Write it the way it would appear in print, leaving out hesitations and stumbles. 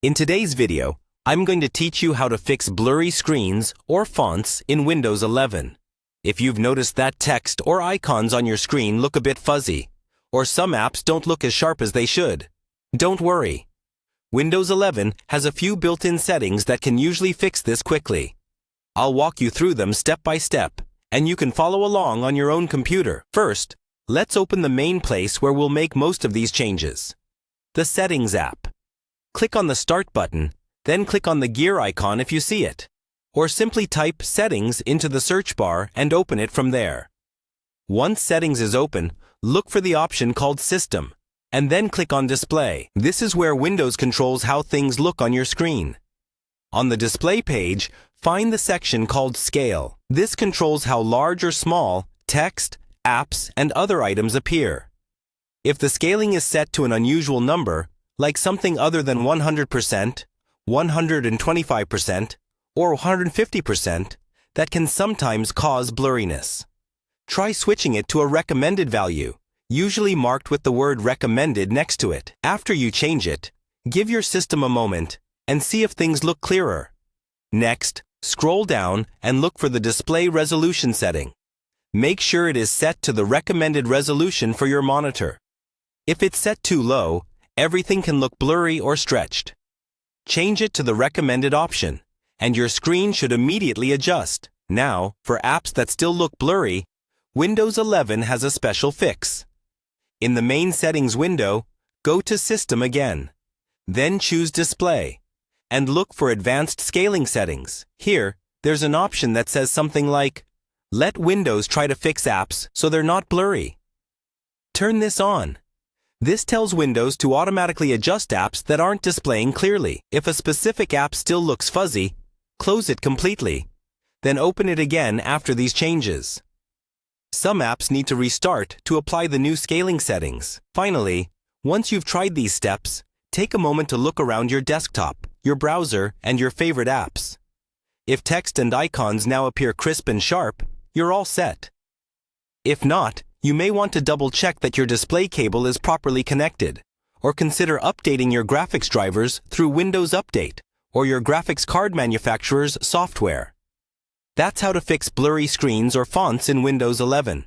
In today's video, I'm going to teach you how to fix blurry screens or fonts in Windows 11. If you've noticed that text or icons on your screen look a bit fuzzy, or some apps don't look as sharp as they should, don't worry. Windows 11 has a few built-in settings that can usually fix this quickly. I'll walk you through them step by step, and you can follow along on your own computer. First, let's open the main place where we'll make most of these changes. The Settings app. Click on the Start button, then click on the gear icon if you see it, or simply type Settings into the search bar and open it from there. Once Settings is open, look for the option called System, and then click on Display. This is where Windows controls how things look on your screen. On the Display page, find the section called Scale. This controls how large or small text, apps, and other items appear. If the scaling is set to an unusual number, like something other than 100%, 125%, or 150%, that can sometimes cause blurriness. Try switching it to a recommended value, usually marked with the word recommended next to it. After you change it, give your system a moment and see if things look clearer. Next, scroll down and look for the display resolution setting. Make sure it is set to the recommended resolution for your monitor. If it's set too low, everything can look blurry or stretched. Change it to the recommended option, and your screen should immediately adjust. Now, for apps that still look blurry, Windows 11 has a special fix. In the main settings window, go to System again. Then choose Display, and look for Advanced Scaling Settings. Here, there's an option that says something like, Let Windows try to fix apps so they're not blurry. Turn this on. This tells Windows to automatically adjust apps that aren't displaying clearly. If a specific app still looks fuzzy, close it completely. Then open it again after these changes. Some apps need to restart to apply the new scaling settings. Finally, once you've tried these steps, take a moment to look around your desktop, your browser, and your favorite apps. If text and icons now appear crisp and sharp, you're all set. If not, you may want to double-check that your display cable is properly connected, or consider updating your graphics drivers through Windows Update or your graphics card manufacturer's software. That's how to fix blurry screens or fonts in Windows 11.